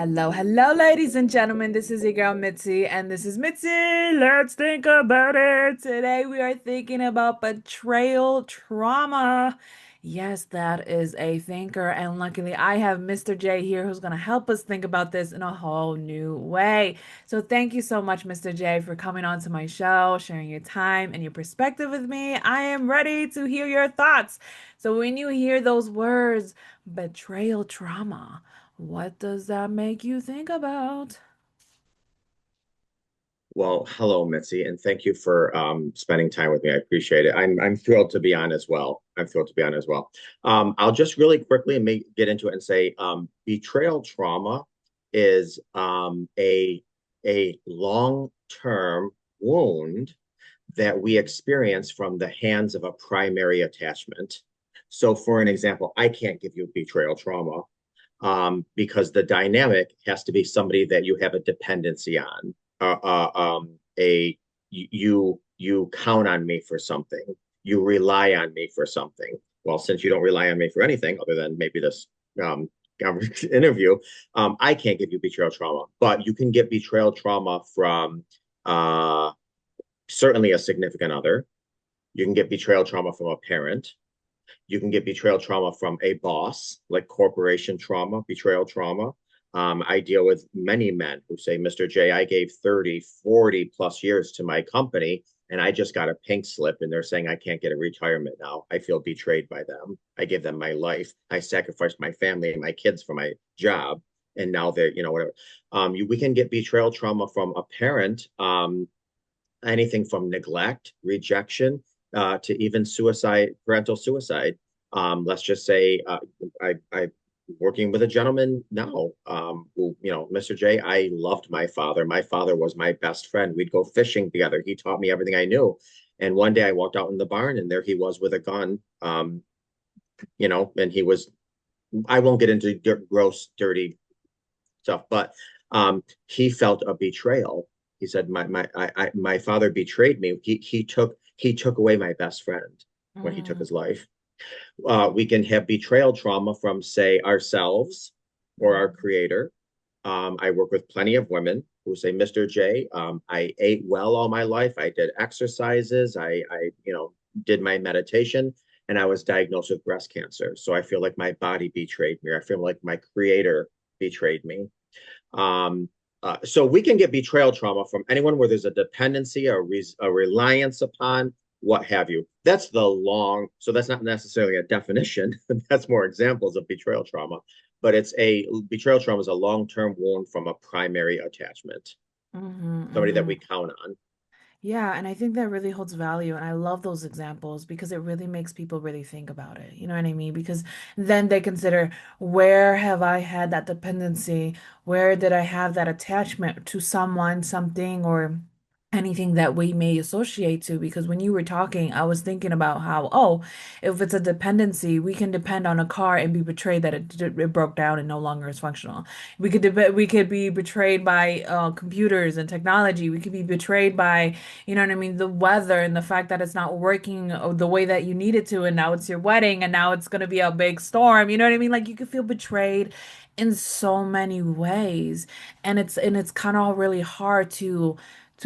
Hello, hello, ladies and gentlemen. This is your girl Mitzi, and this is Mitzi. Let's think about it. Today we are thinking about betrayal trauma. Yes, that is a thinker, and luckily I have Mr. J here who's going to help us think about this in a whole new way. So thank you so much, Mr. J, for coming on to my show, sharing your time and your perspective with me. I am ready to hear your thoughts. So when you hear those words, betrayal trauma. What does that make you think about? Well, hello, Mitzi, and thank you for spending time with me. I appreciate it. I'm thrilled to be on as well. I'm thrilled to be on as well. I'll just really quickly get into it and say betrayal trauma is a long-term wound that we experience from the hands of a primary attachment. So, for an example, I can't give you betrayal trauma because the dynamic has to be somebody that you have a dependency on. A you count on me for something. You rely on me for something. Well, since you don't rely on me for anything other than maybe this um, interview, I can't give you betrayal trauma, but you can get betrayal trauma from uh, certainly a significant other. You can get betrayal trauma from a parent. You can get betrayal trauma from a boss, like corporation trauma, betrayal trauma. I deal with many men who say, Mr. J, I gave 30, 40 plus years to my company, and I just got a pink slip, and they're saying I can't get a retirement now. I feel betrayed by them. I give them my life. I sacrificed my family and my kids for my job. And now they're, whatever. We can get betrayal trauma from a parent, anything from neglect, rejection, to even suicide, parental suicide. Let's just say I'm working with a gentleman now who, Mr. J, I loved my father. My father was my best friend. We'd go fishing together. He taught me everything I knew. And one day I walked out in the barn and there he was with a gun, and he was, I won't get into gross, dirty stuff, but he felt a betrayal. He said, my father betrayed me. He took away my best friend when he took Mm, his life. We can have betrayal trauma from, say, ourselves or our mm, creator. I work with plenty of women who say, Mr. J, I ate well all my life. I did exercises. I did my meditation, and I was diagnosed with breast cancer. So I feel like my body betrayed me. I feel like my creator betrayed me. So we can get betrayal trauma from anyone where there's a dependency, a reliance upon, what have you. So that's not necessarily a definition. That's more examples of betrayal trauma. But betrayal trauma is a long-term wound from a primary attachment, somebody that we mhm. count on. Yeah, and I think that really holds value. And I love those examples because it really makes people really think about it. You know what I mean? Because then they consider, where have I had that dependency? Where did I have that attachment to someone, something, or anything that we may associate to? Because when you were talking, I was thinking about how, oh, if it's a dependency, we can depend on a car and be betrayed that it broke down and no longer is functional. We could be betrayed by computers and technology. We could be betrayed by, you know what I mean, the weather and the fact that it's not working the way that you need it to, and now it's your wedding, and now it's gonna be a big storm. You know what I mean? Like you could feel betrayed in so many ways, and it's kind of really hard to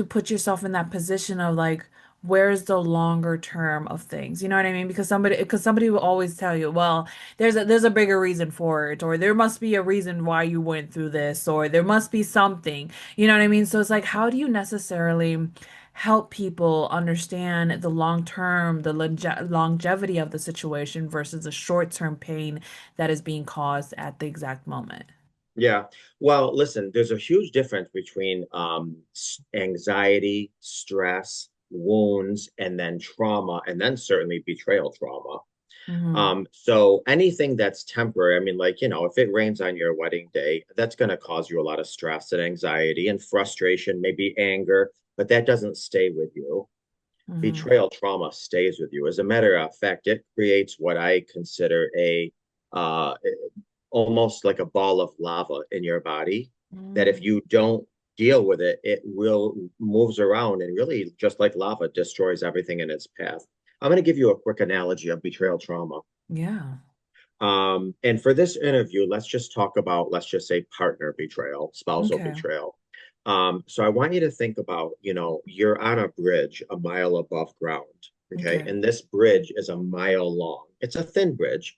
put yourself in that position of like, where's the longer term of things? You know what I mean? Because somebody will always tell you, well, there's a bigger reason for it, or there must be a reason why you went through this, or there must be something. You know what I mean? So it's like, how do you necessarily help people understand the long term, the longevity of the situation versus the short term pain that is being caused at the exact moment? Yeah. Well, listen, there's a huge difference between anxiety, stress, wounds, and then trauma, and then certainly betrayal trauma. Hmm. So anything that's temporary, I mean, like, if it rains on your wedding day, that's going to cause you a lot of stress and anxiety and frustration, maybe anger, but that doesn't stay with you. Hmm. Betrayal trauma stays with you. As a matter of fact, it creates what I consider uh, almost like a ball of lava in your body that if Mm. you don't deal with it, it will moves around and really, just like lava, destroys everything in its path. I'm going to give you a quick analogy of betrayal trauma. Yeah. And for this interview, let's just talk about, let's just say partner betrayal, spousal Okay. betrayal. So I want you to think about, you're on a bridge a mile above ground, okay? Okay. And this bridge is a mile long. It's a thin bridge.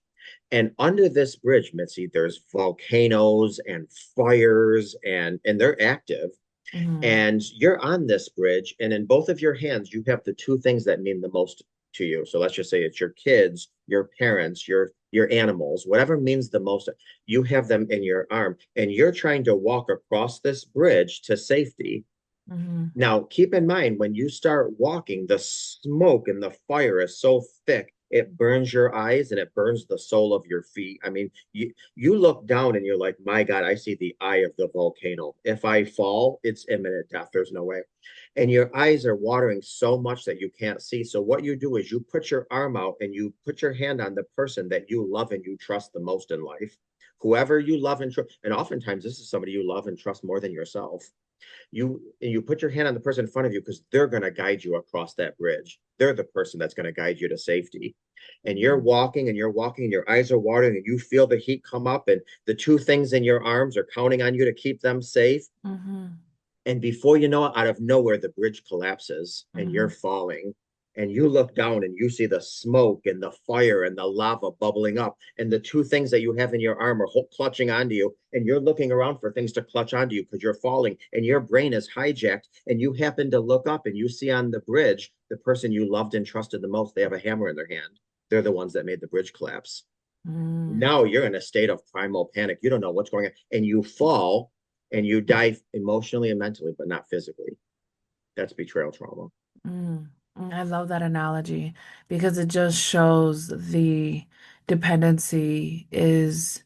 And under this bridge, Mitzi, there's volcanoes and fires and they're active. Mm-hmm. And you're on this bridge, and in both of your hands, you have the two things that mean the most to you. So let's just say it's your kids, your parents, your animals, whatever means the most. You have them in your arm, and you're trying to walk across this bridge to safety. Mm-hmm. Now, keep in mind when you start walking, the smoke and the fire is so thick, it burns your eyes and it burns the sole of your feet. I mean, you look down and you're like, my God, I see the eye of the volcano. If I fall, it's imminent death. There's no way. And your eyes are watering so much that you can't see. So what you do is you put your arm out and you put your hand on the person that you love and you trust the most in life. Whoever you love and trust, and oftentimes this is somebody you love and trust more than yourself. You put your hand on the person in front of you because they're going to guide you across that bridge. They're the person that's going to guide you to safety. And you're walking and you're walking and your eyes are watering and you feel the heat come up and the two things in your arms are counting on you to keep them safe. Mm-hmm. And before you know it, out of nowhere, the bridge collapses and Mm-hmm. you're falling. And you look down and you see the smoke and the fire and the lava bubbling up. And the two things that you have in your arm are clutching onto you. And you're looking around for things to clutch onto you because you're falling. And your brain is hijacked. And you happen to look up and you see on the bridge the person you loved and trusted the most. They have a hammer in their hand. They're the ones that made the bridge collapse. Mm-hmm. Now you're in a state of primal panic. You don't know what's going on. And you fall and you die emotionally and mentally, but not physically. That's betrayal trauma. Mm. I love that analogy because it just shows the dependency is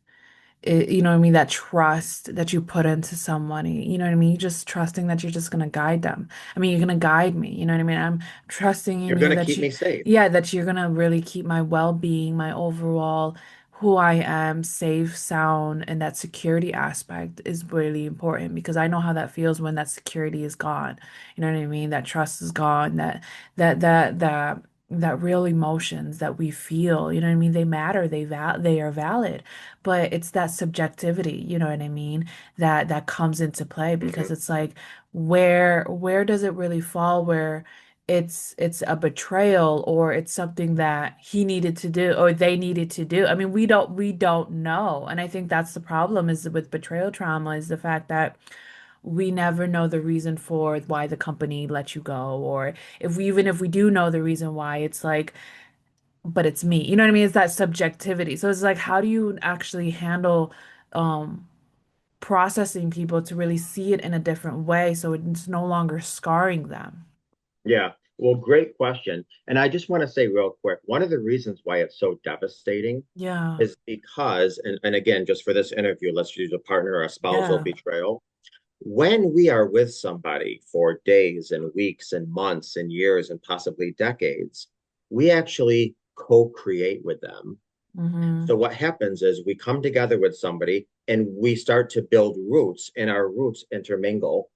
you know what I mean, that trust that you put into someone, you know what I mean? Just trusting that you're just gonna guide them. I mean, you're gonna guide me, you know what I mean? I'm trusting in You're you going to that keep you, me safe. yeah, that you're gonna really keep my well-being, my overall who I am safe, sound, and that security aspect is really important because I know how that feels when that security is gone. You know what I mean? That trust is gone, that that real emotions that we feel, you know what I mean? They matter, they are valid, but it's that subjectivity, you know what I mean, that comes into play because Mm-hmm. it's like where does it really fall where it's a betrayal or it's something that he needed to do or they needed to do. I mean, we don't know. And I think that's the problem is with betrayal trauma is the fact that we never know the reason for why the company let you go or even if we do know the reason why, it's like but it's me. You know what I mean? It's that subjectivity. So it's like, how do you actually handle um processing people to really see it in a different way so it's no longer scarring them? Yeah. Well, great question. And I just want to say real quick, one of the reasons why it's so devastating Yeah. is because, and again, just for this interview, let's use a partner or a spousal Yeah. betrayal. When we are with somebody for days and weeks and months and years and possibly decades, we actually co-create with them. Mm-hmm. So what happens is we come together with somebody and we start to build roots and our roots intermingle.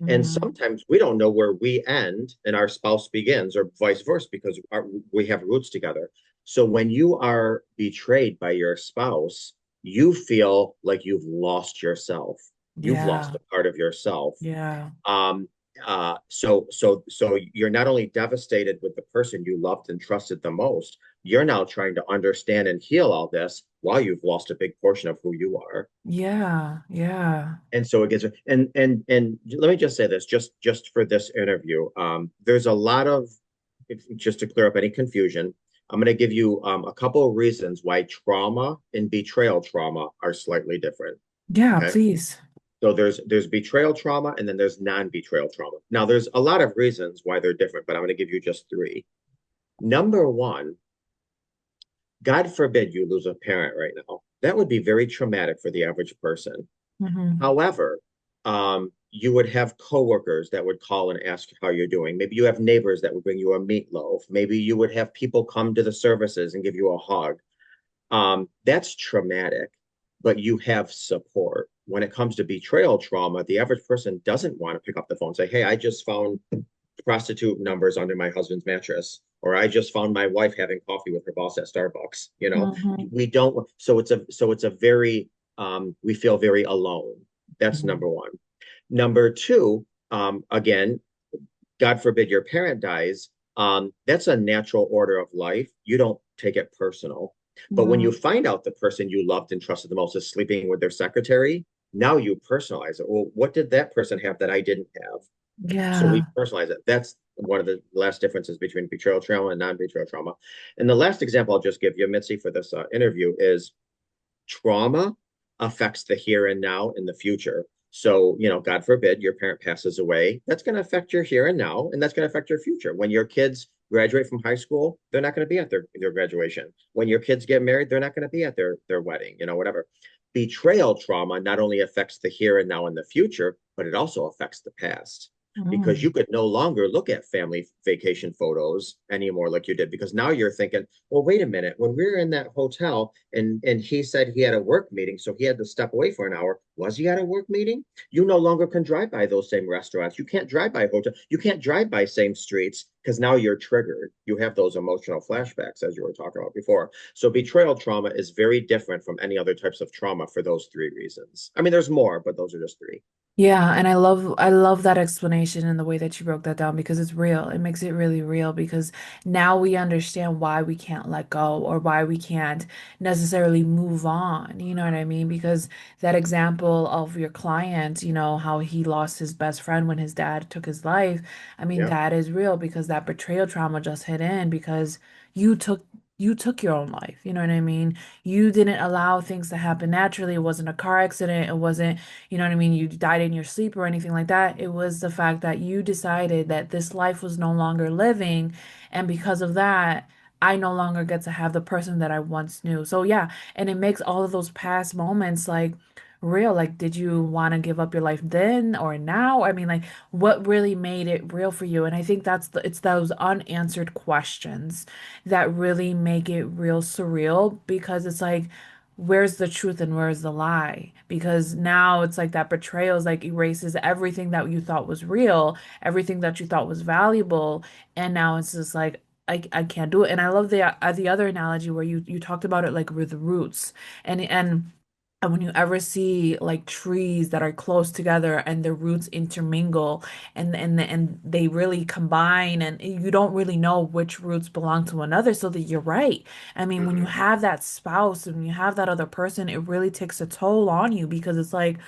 And Mm-hmm. sometimes we don't know where we end and our spouse begins, or vice versa, because we have roots together. So when you are betrayed by your spouse, you feel like you've lost yourself. You've lost Yeah. a part of yourself. Yeah. Um, so you're not only devastated with the person you loved and trusted the most, you're now trying to understand and heal all this while you've lost a big portion of who you are. Yeah. Yeah. And so it gets and let me just say this just for this interview. There's a lot of just to clear up any confusion. I'm going to give you a couple of reasons why trauma and betrayal trauma are slightly different. Yeah, Okay. please. So there's betrayal trauma and then there's non-betrayal trauma. Now there's a lot of reasons why they're different, but I'm going to give you just three. Number one, God forbid you lose a parent right now. That would be very traumatic for the average person. Mm-hmm. However, you would have coworkers that would call and ask how you're doing. Maybe you have neighbors that would bring you a meatloaf. Maybe you would have people come to the services and give you a hug. That's traumatic, but you have support. When it comes to betrayal trauma, the average person doesn't want to pick up the phone and say, "Hey, I just found prostitute numbers under my husband's mattress." or I just found my wife having coffee with her boss at Starbucks. Hmm. We don't. So it's a very we feel very alone. That's Hmm. number one. Number two, again, God forbid your parent dies. That's a natural order of life. You don't take it personal. But when you Hmm. find out the person you loved and trusted the most is sleeping with their secretary, now you personalize it. Well, what did that person have that I didn't have? So we Yeah. personalize it. That's one of the last differences between betrayal trauma and non-betrayal trauma. And the last example I'll just give you, Mitzi, for this interview is trauma affects the here and now and the future. So, God forbid your parent passes away, that's going to affect your here and now, and that's going to affect your future. When your kids graduate from high school, they're not going to be at their graduation. When your kids get married, they're not going to be at their wedding, whatever. Betrayal trauma not only affects the here and now and the future, but it also affects the past because you Mm. could no longer look at family vacation photos anymore like you did because now you're thinking, well, wait a minute, when we were in that hotel and he said he had a work meeting, so he had to step away for an hour. Was he at a work meeting? You no longer can drive by those same restaurants. You can't drive by hotel. You can't drive by same streets because now you're triggered. You have those emotional flashbacks as you were talking about before. So betrayal trauma is very different from any other types of trauma for those three reasons. I mean, there's more, but those are just three. Yeah, and I love that explanation and the way that you broke that down because it's real. It makes it really real because now we understand why we can't let go or why we can't necessarily move on. You know what I mean? Because that example of your client, how he lost his best friend when his dad took his life, I mean, Yeah. that is real because that betrayal trauma just hit in because you took you took your own life. You know what I mean? You didn't allow things to happen naturally. It wasn't a car accident. It wasn't, you know what I mean? You died in your sleep or anything like that. It was the fact that you decided that this life was no longer living. And because of that, I no longer get to have the person that I once knew. So, yeah. And it makes all of those past moments like real. Like, did you want to give up your life then or now? I mean, like, what really made it real for you? And I think it's those unanswered questions that really make it real surreal because it's like, where's the truth and where's the lie? Because now it's like that betrayal is like erases everything that you thought was real, everything that you thought was valuable, and now it's just like I can't do it. And I love the other analogy where you talked about it like with roots and when you ever see like trees that are close together and the roots intermingle and they really combine and you don't really know which roots belong to another, so that you're right. I mean, when you Mm-hmm. have that spouse and you have that other person, it really takes a toll on you because it's like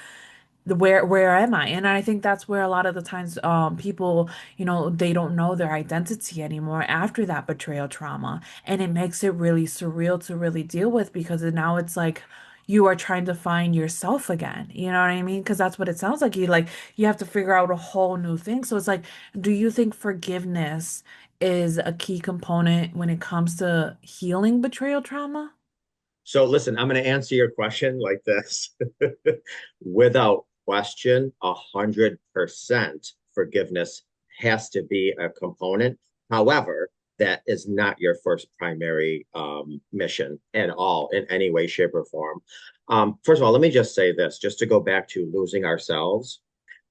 where am I? And I think that's where a lot of the times people, they don't know their identity anymore after that betrayal trauma. And it makes it really surreal to really deal with because now it's like you are trying to find yourself again. You know what I mean? Because that's what it sounds like. You have to figure out a whole new thing. So it's like, do you think forgiveness is a key component when it comes to healing betrayal trauma? So listen, I'm going to answer your question like this. Without question, 100% forgiveness has to be a component. However, that is not your first primary mission at all in any way, shape, or form. First of all, let me just say this, just to go back to losing ourselves.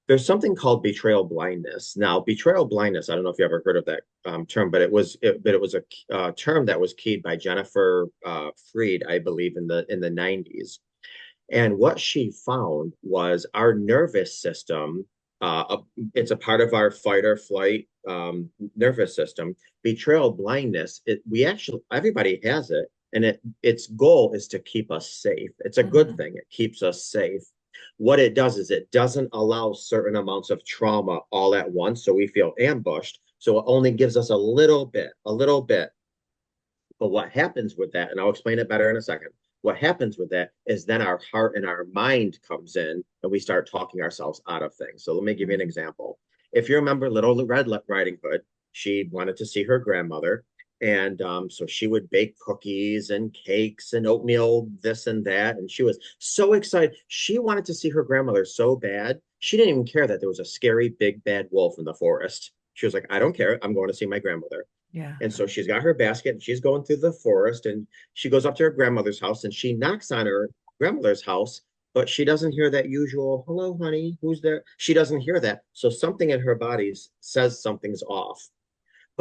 There's something called betrayal blindness. Now, betrayal blindness, I don't know if you ever heard of that term, but it was a term that was keyed by Jennifer Freed, I believe, in the 90s. And what she found was our nervous system, it's a part of our fight or flight nervous system. Betrayal blindness, we actually, everybody has it. And its goal is to keep us safe. It's a good Hmm. thing. It keeps us safe. What it does is it doesn't allow certain amounts of trauma all at once. So we feel ambushed. So it only gives us a little bit. But what happens with that, and I'll explain it better in a second. What happens with that is then our heart and our mind comes in and we start talking ourselves out of things. So let me give you an example. If you remember Little Red Riding Hood, she wanted to see her grandmother. And so she would bake cookies and cakes and oatmeal, this and that. And she was so excited. She wanted to see her grandmother so bad. She didn't even care that there was a scary, big, bad wolf in the forest. She was like, I don't care. I'm going to see my grandmother. Yeah. And so she's got her basket and she's going through the forest and she goes up to her grandmother's house and she knocks on her grandmother's house, but she doesn't hear that usual, hello, honey, who's there? She doesn't hear that. So something in her body says something's off.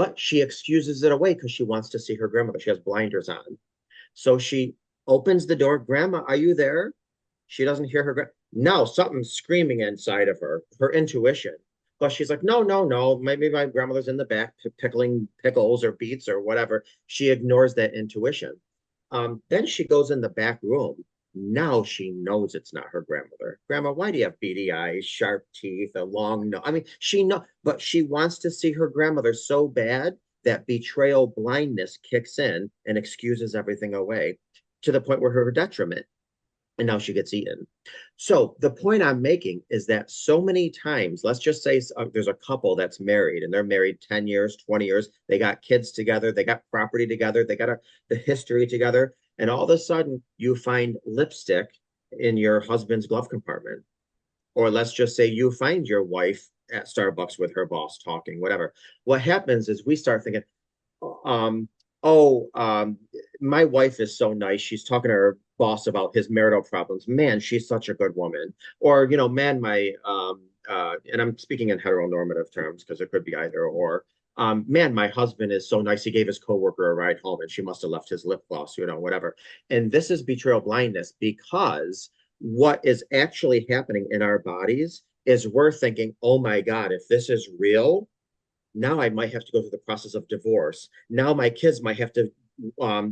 but she excuses it away because she wants to see her grandmother. She has blinders on. So she opens the door. Grandma, are you there? She doesn't hear her. No, something's screaming inside of her, her intuition. But she's like, no, no, no. Maybe my grandmother's in the back pickling pickles or beets or whatever. She ignores that intuition. Then she goes in the back room. Now she knows it's not her grandmother. Grandma, why do you have beady eyes, sharp teeth, a long nose? I mean, she know, but she wants to see her grandmother so bad that betrayal blindness kicks in and excuses everything away to the point where her detriment, and now she gets eaten. So the point I'm making is that so many times, let's just say there's a couple that's married and they're married 10 years, 20 years, they got kids together, they got property together, they got the history together, and all of a sudden you find lipstick in your husband's glove compartment. Or let's just say you find your wife at Starbucks with her boss talking, whatever. What happens is we start thinking, um, oh, my wife is so nice. She's talking to her boss about his marital problems. Man, she's such a good woman. Or, man, and I'm speaking in heteronormative terms because it could be either or. Man, my husband is so nice. He gave his coworker a ride home and she must have left his lip gloss, whatever. And this is betrayal blindness because what is actually happening in our bodies is we're thinking, oh my God, if this is real, now I might have to go through the process of divorce. Now my kids might have to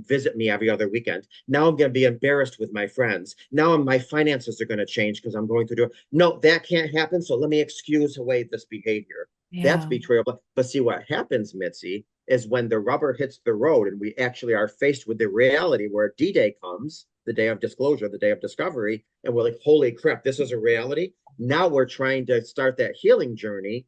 visit me every other weekend. Now I'm going to be embarrassed with my friends. Now my finances are going to change because I'm going through. No, that can't happen. So let me excuse away this behavior. That's Yeah. betrayal. But see what happens, Mitzi, is when the rubber hits the road and we actually are faced with the reality where D-Day comes, the day of disclosure, the day of discovery, and we're like, holy crap, this is a reality. Now we're trying to start that healing journey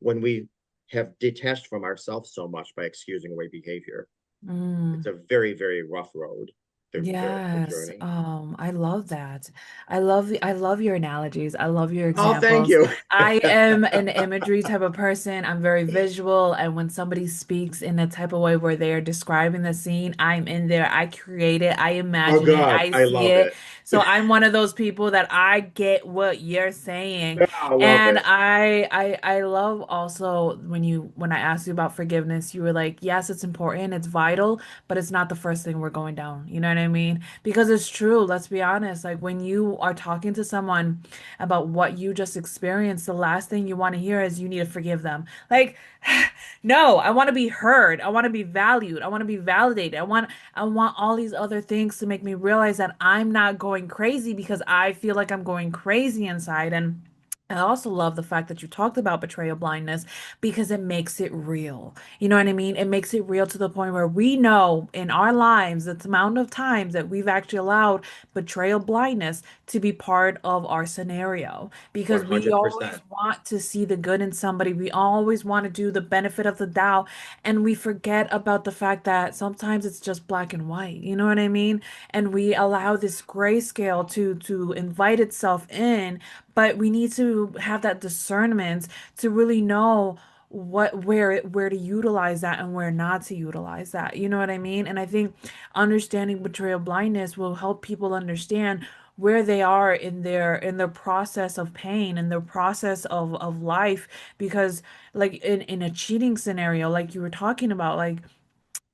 when we have detached from ourselves so much by excusing away behavior. It's Mm. a very, very rough road, the Yes. journey. I love that. I love your analogies. I love your Oh, thank examples. you. I am an imagery type of person. I'm very visual, and when somebody speaks in a type of way where they are describing the scene, I'm in there. I create it, I Oh, imagine it, God, I I see love it. it. So I'm one of those people that I get what you're saying. I love And it. I love also when I asked you about forgiveness, you were like, yes, it's important, it's vital, but it's not the first thing we're going down. You know what I mean? Because it's true, let's be honest. Like when you are talking to someone about what you just experienced, the last thing you want to hear is you need to forgive them. Like, no, I want to be heard. I want to be valued. I want to be validated. I want all these other things to make me realize that I'm not going crazy because I feel like I'm going crazy inside. And I also love the fact that you talked about betrayal blindness because it makes it real. You know what I mean? It makes it real to the point where we know in our lives the amount of times that we've actually allowed betrayal blindness to be part of our scenario because we always 100%. want to see the good in somebody. We always want to do the benefit of the doubt, and we forget about the fact that sometimes it's just black and white. You know what I mean? And we allow this grayscale to invite itself in, but we need to have that discernment to really know where to utilize that and where not to utilize that. You know what I mean? And I think understanding betrayal blindness will help people understand where they are in their process of pain and their process of life, because like in a cheating scenario like you were talking about, like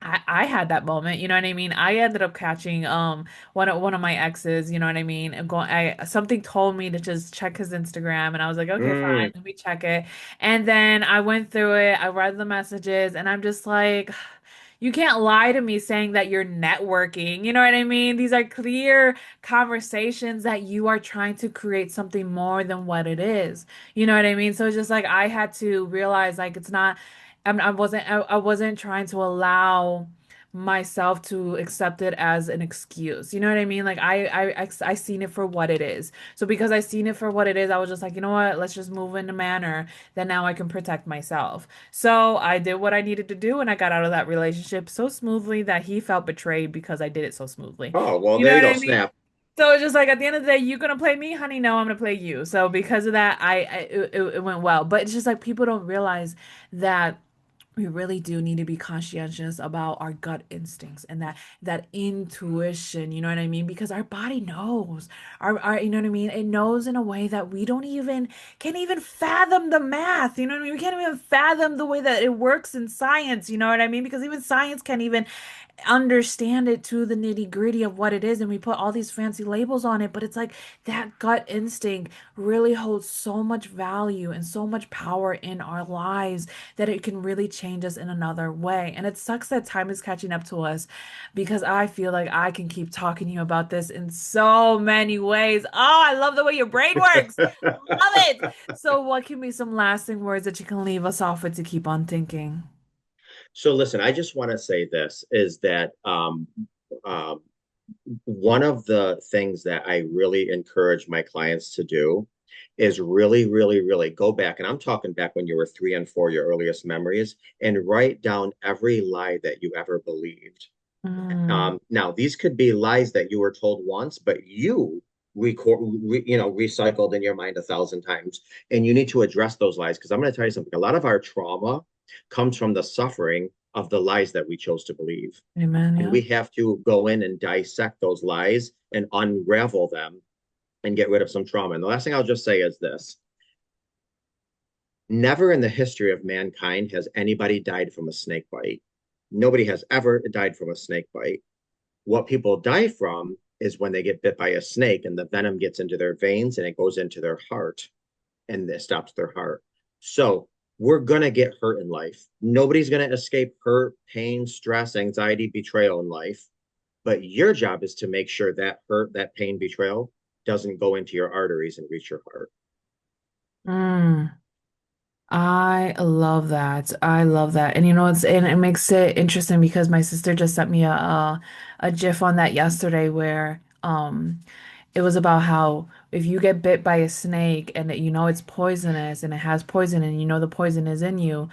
I had that moment, you know what I mean? I ended up catching one of my exes, you know what I mean? And going, I something told me to just check his Instagram, and I was like, okay, fine, Mm. let me check it. And then I went through it, I read the messages, and I'm just like, you can't lie to me saying that you're networking. You know what I mean? These are clear conversations that you are trying to create something more than what it is. You know what I mean? So it's just like I had to realize like it's not I wasn't trying to allow myself to accept it as an excuse. You know what I mean? Like I seen it for what it is. So because I seen it for what it is, I was just like, you know what? Let's just move in a manner that now I can protect myself. So I did what I needed to do and I got out of that relationship so smoothly that he felt betrayed because I did it so smoothly. Oh, well, You know there you what go. I mean? Snap. So it's just like at the end of the day, you gonna play me, honey? No, I'm gonna play you. So because of that, it went well. But it's just like people don't realize that we really do need to be conscientious about our gut instincts and that intuition, you know what I mean? Because our body knows. Our you know what I mean? It knows in a way that we don't even can't even fathom the math, you know what I mean? We can't even fathom the way that it works in science, you know what I mean? Because even science can't even understand it to the nitty gritty of what it is, and we put all these fancy labels on it, but it's like that gut instinct really holds so much value and so much power in our lives that it can really change us in another way. And it sucks that time is catching up to us because I feel like I can keep talking to you about this in so many ways. Oh, I love the way your brain works. Love it. So what can be some lasting words that you can leave us off with to keep on thinking? So listen, I just want to say this is that one of the things that I really encourage my clients to do is really, really, really go back. And I'm talking back when you were 3 and 4, your earliest memories, and write down every lie that you ever believed. Mm, Now, these could be lies that you were told once, but you recycled in your mind 1,000 times, and you need to address those lies. Because I'm going to tell you something. A lot of our trauma comes from the suffering of the lies that we chose to believe, amen. and Yeah. we have to go in and dissect those lies and unravel them and get rid of some trauma. And the last thing I'll just say is this: never in the history of mankind has anybody died from a snake bite. Nobody has ever died from a snake bite. What people die from is when they get bit by a snake and the venom gets into their veins and it goes into their heart and it stops their heart. So we're going to get hurt in life. Nobody's going to escape hurt, pain, stress, anxiety, betrayal in life. But your job is to make sure that hurt, that pain, betrayal doesn't go into your arteries and reach your heart. Mm. I love that. I love that. And and it makes it interesting because my sister just sent me a GIF on that yesterday where it was about how if you get bit by a snake and that you know it's poisonous and it has poison and you know the poison is in you,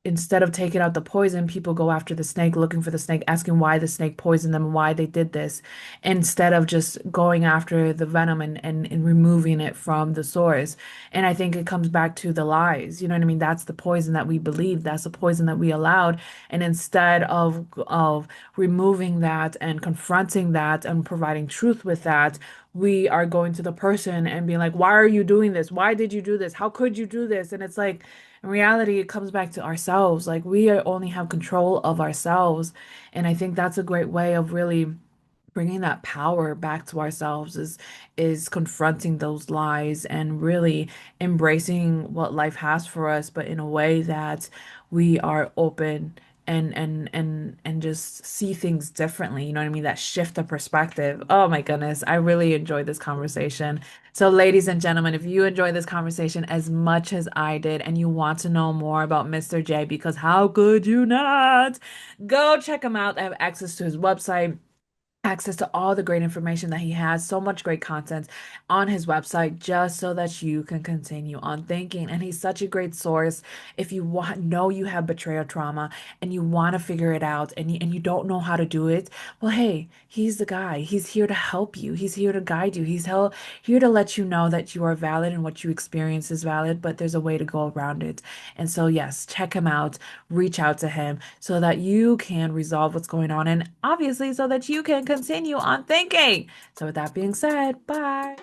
instead of taking out the poison, people go after the snake, looking for the snake, asking why the snake poisoned them, why they did this, instead of just going after the venom and removing it from the source. And I think it comes back to the lies. You know what I mean? That's the poison that we believed. That's the poison that we allowed. And instead of removing that and confronting that and providing truth with that, we are going to the person and being like, why are you doing this? Why did you do this? How could you do this? And it's like, in reality, it comes back to ourselves. Like only have control of ourselves. And I think that's a great way of really bringing that power back to ourselves is confronting those lies and really embracing what life has for us, but in a way that we are open and just see things differently. You know what I mean? That shift of perspective. Oh my goodness, I really enjoyed this conversation. So, ladies and gentlemen, if you enjoyed this conversation as much as I did and you want to know more about Mr. J, because how could you not? Go check him out. I have access to his website, access to all the great information that he has, so much great content on his website just so that you can continue on thinking. And he's such a great source if you know you have betrayal trauma and you want to figure it out and you don't know how to do it. Well, hey, he's the guy. He's here to help you. He's here to guide you. Here to let you know that you are valid and what you experience is valid, but there's a way to go around it. And so, yes, check him out, reach out to him so that you can resolve what's going on and obviously so that you can continue on thinking. So, with that being said, bye.